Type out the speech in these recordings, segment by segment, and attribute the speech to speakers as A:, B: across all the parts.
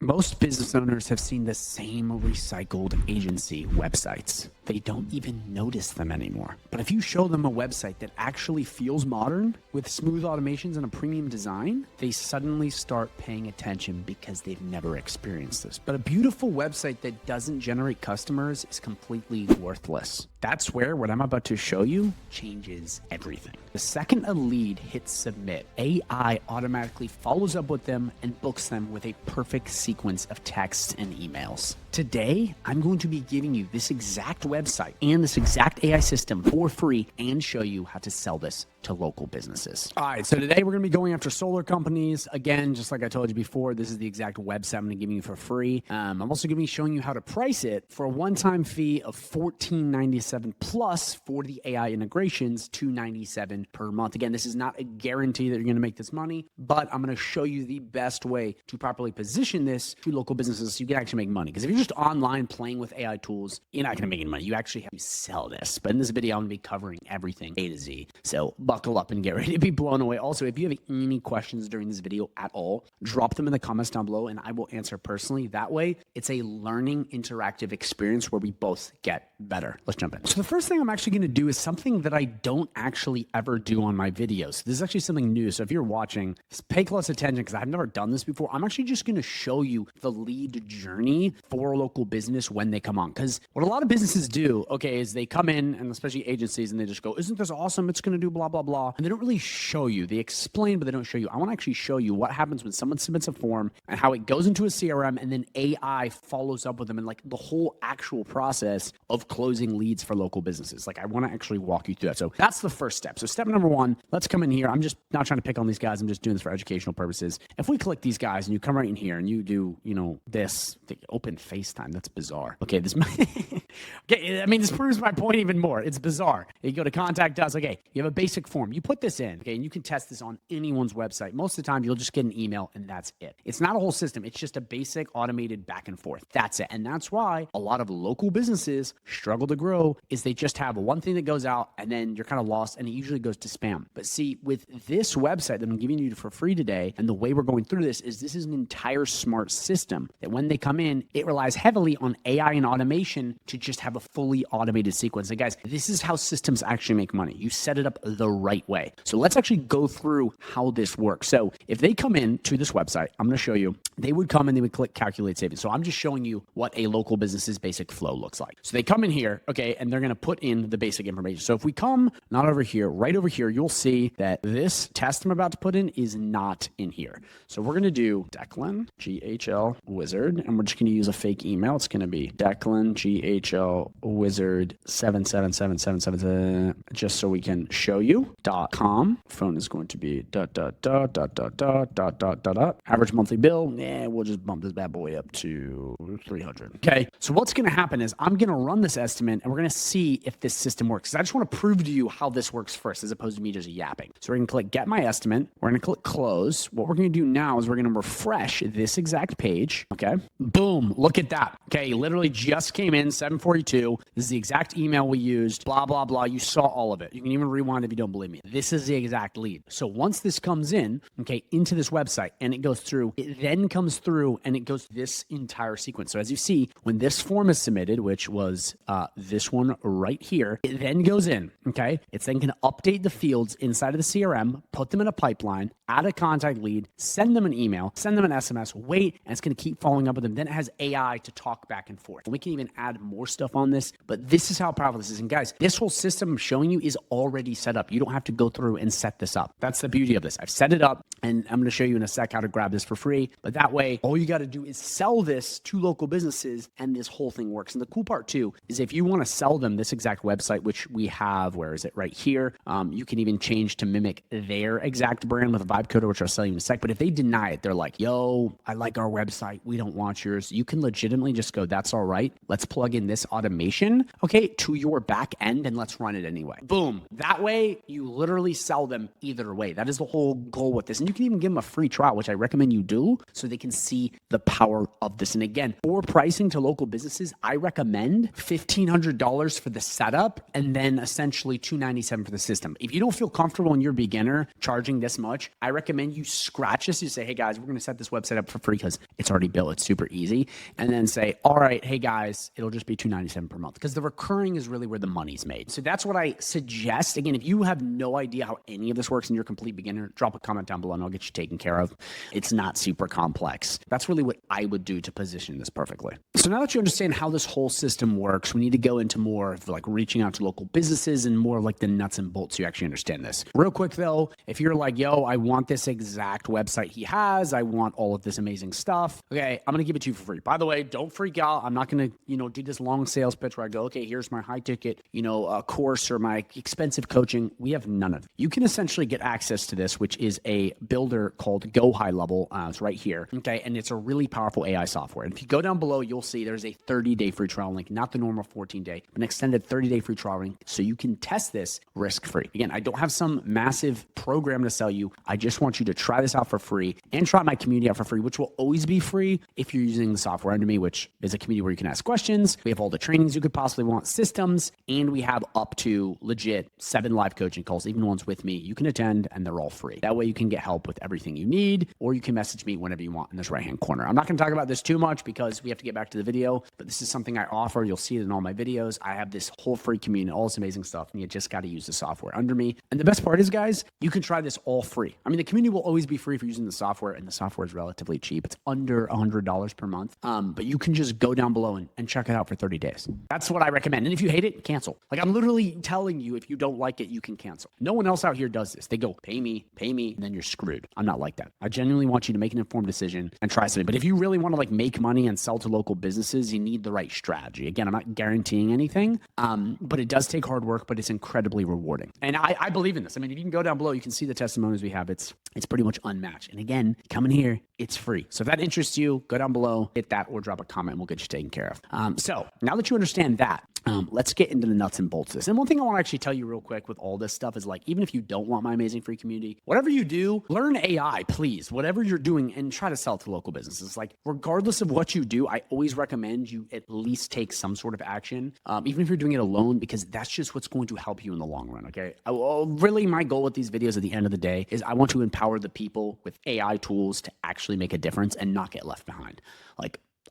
A: Most business owners have seen the same recycled agency websites. They don't even notice them anymore. But if you show them a website that actually feels modern with smooth automations and a premium design, they suddenly start paying attention because they've never experienced this. But a beautiful website that doesn't generate customers is completely worthless. That's where what I'm about to show you changes everything. The second a lead hits submit, AI automatically follows up with them and books them with a perfect sequence of texts and emails. Today, I'm going to be giving you this exact website and this exact AI system for free and show you how to sell this to local businesses. All right, so today we're going to be going after solar companies. Again, just like I told you before, this is the exact website I'm going to give you for free. I'm also going to be showing you how to price it for a one-time fee of $14.97 plus for the AI integrations, $297 per month. Again, this is not a guarantee that you're going to make this money, but I'm going to show you the best way to properly position this to local businesses so you can actually make money. Because if you're just online playing with AI tools, you're not going to make any money. You actually have to sell this. But in this video, I'm going to be covering everything A to Z. So buckle up and get ready to be blown away. Also, if you have any questions during this video at all, drop them in the comments down below and I will answer personally. That way, it's a learning interactive experience where we both get better. Let's jump in. So the first thing I'm actually going to do is something that I don't actually ever do on my videos. This is actually something new. So if you're watching, just pay close attention because I've never done this before. I'm actually just going to show you the lead journey for a local business when they come on. Because what a lot of businesses do, okay, is they come in, and especially agencies, and they just go, isn't this awesome? It's going to do blah, blah, blah. And they don't really show you. They explain, but they don't show you. I want to actually show you what happens when someone submits a form and how it goes into a CRM and then AI follows up with them and like the whole actual process of closing leads for local businesses. Like I want to actually walk you through that. So that's the first step. So step number one, let's come in here. I'm just not trying to pick on these guys. I'm just doing this for educational purposes. If we click these guys and you come right in here and you do, this, open FaceTime, that's bizarre. Okay, okay, I mean, this proves my point even more. It's bizarre. You go to contact us. Okay, you have a basic form. You put this in, okay, and you can test this on anyone's website. Most of the time, you'll just get an email and that's it. It's not a whole system. It's just a basic automated back and forth. That's it. And that's why a lot of local businesses struggle to grow is they just have one thing that goes out and then you're kind of lost and it usually goes to spam. But see, with this website that I'm giving you for free today and the way we're going through this is an entire smart system that when they come in, it relies heavily on AI and automation to just have a fully automated sequence. And guys, this is how systems actually make money. You set it up the right way. So let's actually go through how this works. So if they come in to this website, I'm going to show you, they would come and they would click calculate savings. So I'm just showing you what a local business's basic flow looks like. So they come in here, okay, and they're going to put in the basic information. So if we come not over here, right over here, you'll see that this test I'm about to put in is not in here. So we're going to do Declan, GHL Wizard, and we're just going to use a fake email. It's going to be Declan, GHL Wizard 7777777, just so we can show you .com. Phone is going to be ... Average monthly bill, we'll just bump this bad boy up to 300. Okay, so what's going to happen is I'm going to run this estimate and we're going to see if this system works. Because I just want to prove to you how this works first as opposed to me just yapping. So we're going to click get my estimate. We're going to click close. What we're going to do now is we're going to refresh this exact page. Okay, boom, look at that. Okay, literally just came in 742. This is the exact email we used, blah, blah, blah. You saw all of it. You can even rewind if you don't believe me. This is the exact lead. So once this comes in, okay, into this website and it goes through, it then comes through and it goes this entire sequence. So as you see, when this form is submitted, which was this one right here, it then goes in, okay? It's then going to update the fields inside of the CRM, put them in a pipeline, add a contact lead, send them an email, send them an SMS, wait, and it's going to keep following up with them. Then it has AI to talk back and forth. And we can even add more stuff on this, but this is how powerful this is. And guys, this whole system I'm showing you is already set up. You don't have to go through and set this up. That's the beauty of this. I've set it up and I'm going to show you in a sec how to grab this for free. But that way, all you got to do is sell this to local businesses and this whole thing works. And the cool part too is if you want to sell them this exact website, which we have, where is it? Right here. You can even change to mimic their exact brand with a vibe coder, which I'll sell you in a sec. But if they deny it, they're like, yo, I like our website. We don't want yours. You can legit legitimately just go, that's all right. Let's plug in this automation, okay, to your back end and let's run it anyway. Boom. That way, you literally sell them either way. That is the whole goal with this. And you can even give them a free trial, which I recommend you do so they can see the power of this. And again, for pricing to local businesses, I recommend $1,500 for the setup and then essentially $297 for the system. If you don't feel comfortable and you're a beginner charging this much, I recommend you scratch this. You say, hey guys, we're going to set this website up for free because it's already built. It's super easy. And then say, all right, hey guys, it'll just be $297 per month because the recurring is really where the money's made. So that's what I suggest. Again, if you have no idea how any of this works and you're a complete beginner, drop a comment down below and I'll get you taken care of. It's not super complex. That's really what I would do to position this perfectly. So now that you understand how this whole system works, we need to go into more of like reaching out to local businesses and more like the nuts and bolts so you actually understand this. Real quick though, if you're like, yo, I want this exact website he has, I want all of this amazing stuff. Okay, I'm going to give it to you for free. By the way, don't freak out. I'm not going to, do this long sales pitch where I go, okay, here's my high ticket, course or my expensive coaching. We have none of it. You can essentially get access to this, which is a builder called Go High Level. It's right here. Okay. And it's a really powerful AI software. And if you go down below, you'll see there's a 30-day free trial link, not the normal 14-day, but an extended 30-day free trial link. So you can test this risk-free. Again, I don't have some massive program to sell you. I just want you to try this out for free and try my community out for free, which will always be free if you're using the software under me, which is a community where you can ask questions. We have all the trainings you could possibly want, systems, and we have up to legit 7 live coaching calls, even ones with me. You can attend and they're all free. That way you can get help with everything you need, or you can message me whenever you want in this right-hand corner. I'm not going to talk about this too much because we have to get back to the video, but this is something I offer. You'll see it in all my videos. I have this whole free community, all this amazing stuff, and you just got to use the software under me. And the best part is, guys, you can try this all free. I mean, the community will always be free for using the software, and the software is relatively cheap. It's under $100 per month, but you can just go down below and check it out for 30 days. That's what I recommend. And if you hate it, cancel. Like, I'm literally telling you, if you don't like it, you can cancel. No one else out here does this. They go, pay me, and then you're screwed. I'm not like that. I genuinely want you to make an informed decision and try something. But if you really want to make money and sell to local businesses, you need the right strategy. Again, I'm not guaranteeing anything, but it does take hard work, but it's incredibly rewarding. And I believe in this. I mean, if you can go down below, you can see the testimonies we have. It's pretty much unmatched. And again, come in here, it's free. So if that interests you, go down below, hit that, or drop a comment and we'll get you taken care of. So now that you understand that, let's get into the nuts and bolts of this. And one thing I want to actually tell you real quick with all this stuff is even if you don't want my amazing free community, whatever you do, learn AI, please, whatever you're doing, and try to sell to local businesses. Regardless of what you do, I always recommend you at least take some sort of action, even if you're doing it alone, because that's just what's going to help you in the long run. Okay. Really, my goal with these videos at the end of the day is I want to empower the people with AI tools to actually make a difference and not get left behind.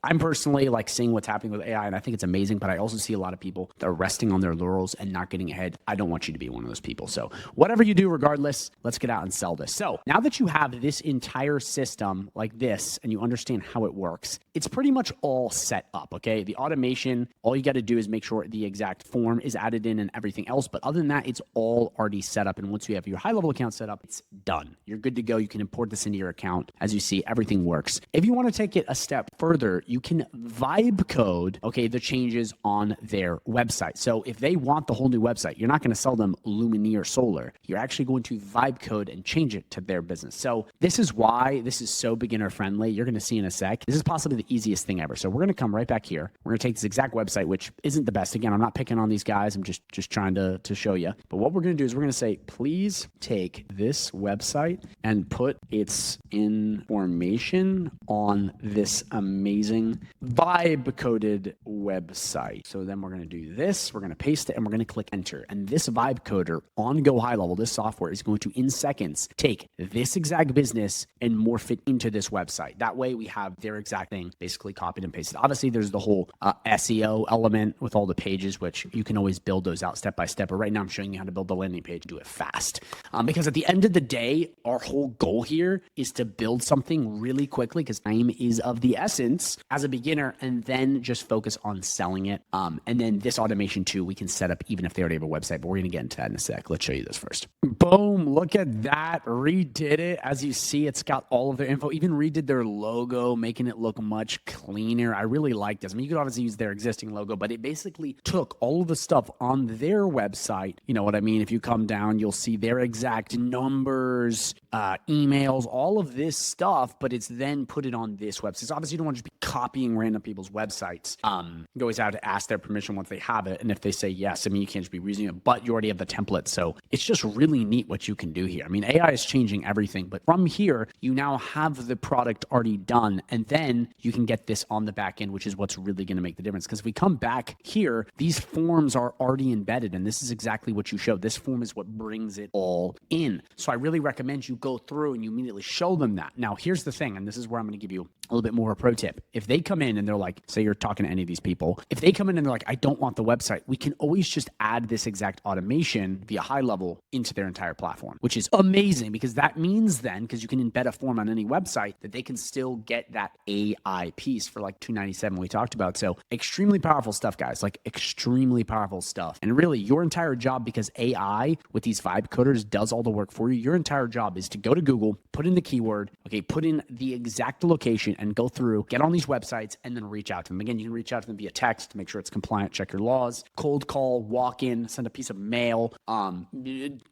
A: I'm personally seeing what's happening with AI, and I think it's amazing, but I also see a lot of people that are resting on their laurels and not getting ahead. I don't want you to be one of those people. So whatever you do, regardless, let's get out and sell this. So now that you have this entire system like this and you understand how it works, it's pretty much all set up, okay? The automation, all you got to do is make sure the exact form is added in and everything else. But other than that, it's all already set up. And once you have your high-level account set up, it's done. You're good to go. You can import this into your account. As you see, everything works. If you want to take it a step further, you can vibe code, okay, the changes on their website. So if they want the whole new website, you're not going to sell them Lumineer Solar. You're actually going to vibe code and change it to their business. So this is why this is so beginner friendly. You're going to see in a sec. This is possibly the easiest thing ever. So we're going to come right back here. We're going to take this exact website, which isn't the best. Again, I'm not picking on these guys. I'm just trying to show you. But what we're going to do is we're going to say, please take this website and put its information on this amazing vibe coded website. So then we're going to do this. We're going to paste it and we're going to click enter. And this vibe coder on Go High Level, this software is going to in seconds take this exact business and morph it into this website. That way we have their exact thing basically copied and pasted. Obviously there's the whole SEO element with all the pages, which you can always build those out step by step. But right now I'm showing you how to build the landing page and do it fast. Because at the end of the day, our whole goal here is to build something really quickly because time is of the essence as a beginner, and then just focus on selling it. And then this automation too, we can set up even if they already have a website, but we're going to get into that in a sec. Let's show you this first. Boom. Look at that. Redid it. As you see, it's got all of their info, even redid their logo, making it look much cleaner. I really like this. I mean, you could obviously use their existing logo, but it basically took all of the stuff on their website. You know what I mean? If you come down, you'll see their exact numbers, emails, all of this stuff, but it's then put it on this website. So obviously you don't want to just be copying random people's websites. You always have to ask their permission once they have it. And if they say yes, I mean, you can't just be using it, but you already have the template. So it's just really neat what you can do here. I mean, AI is changing everything, but from here, you now have the product already done. And then you can get this on the back end, which is what's really going to make the difference. Because if we come back here, these forms are already embedded. And this is exactly what you showed. This form is what brings it all in. So I really recommend you go through and you immediately show them that. Now, here's the thing, and this is where I'm going to give you a little bit more of a pro tip. If they come in and they're like, say you're talking to any of these people, if they come in and they're like, I don't want the website, we can always just add this exact automation via high level into their entire platform, which is amazing because that means then, because you can embed a form on any website, that they can still get that AI piece for like $297 we talked about. So extremely powerful stuff, guys, like extremely powerful stuff. And really your entire job, because AI with these vibe coders does all the work for you, your entire job is to go to Google, put in the keyword, okay, put in the exact location and go through, get on these websites and then reach out to them. Again, you can reach out to them via text to make sure it's compliant, check your laws, cold call, walk in, send a piece of mail,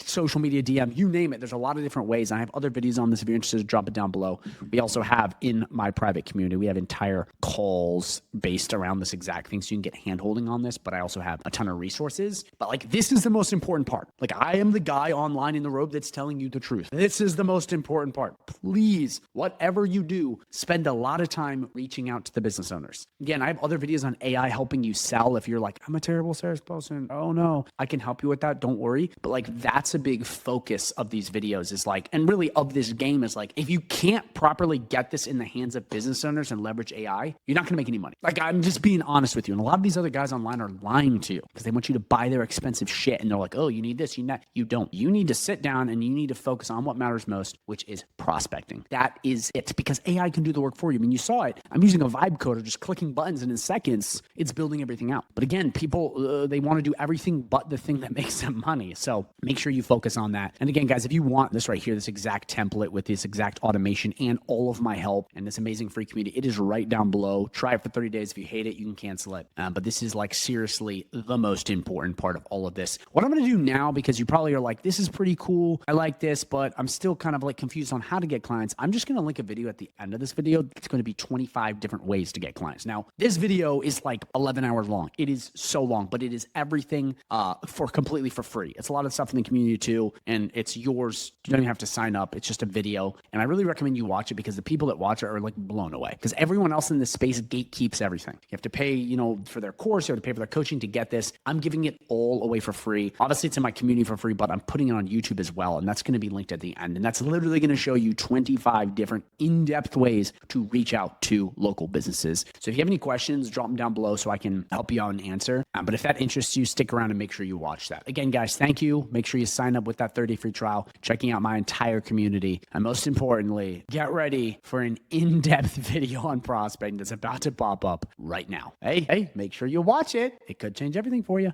A: social media DM, you name it. There's a lot of different ways. I have other videos on this. If you're interested, drop it down below. We also have in my private community, we have entire calls based around this exact thing. So you can get hand holding on this, but I also have a ton of resources. But like, this is the most important part. Like, I am the guy online in the robe that's telling you the truth. This is the most important part. Please, whatever you do, spend a lot of time reaching out to the business owners. Again, I have other videos on AI helping you sell. If you're like, I'm a terrible salesperson, oh no, I can help you with that. Don't worry. But like, that's a big focus of these videos is like, and really of this game is like, if you can't properly get this in the hands of business owners and leverage AI, you're not going to make any money. Like, I'm just being honest with you. And a lot of these other guys online are lying to you because they want you to buy their expensive shit. And they're like, oh, you need this, you need that. You don't. You need to sit down and you need to focus on what matters most, which is prospecting. That is it, because AI can do the work for you. I mean, you saw it. I'm using a vibe coder, just clicking buttons, and in seconds, it's building everything out. But again, people, they want to do everything but the thing that makes them money. So make sure you focus on that. And again, guys, if you want this right here, this exact template with this exact automation and all of my help and this amazing free community, it is right down below. Try it for 30 days. If you hate it, you can cancel it. But this is like seriously the most important part of all of this. What I'm going to do now, because you probably are like, this is pretty cool, I like this, but I'm still kind of like confused on how to get clients. I'm just going to link a video at the end of this video. It's going to be 25 different ways to get clients. Now, this video is like 11 hours long. It is so long, but it is everything for completely for free. It's a lot of stuff in the community too, and it's yours. You don't even have to sign up. It's just a video, and I really recommend you watch it because the people that watch it are like blown away, because everyone else in this space gatekeeps everything. You have to pay, you know, for their course, you have to pay for their coaching to get this. I'm giving it all away for free. Obviously, it's in my community for free, but I'm putting it on YouTube as well, and that's going to be linked at the end, and that's literally going to show you 25 different in-depth ways to reach out to local businesses. So if you have any questions, drop them down below so I can help you out and answer. But if that interests you, stick around and make sure you watch that. Again, guys, thank you. Make sure you sign up with that 30-day free trial, checking out my entire community. And most importantly, get ready for an in-depth video on prospecting that's about to pop up right now. Hey, make sure you watch it. It could change everything for you.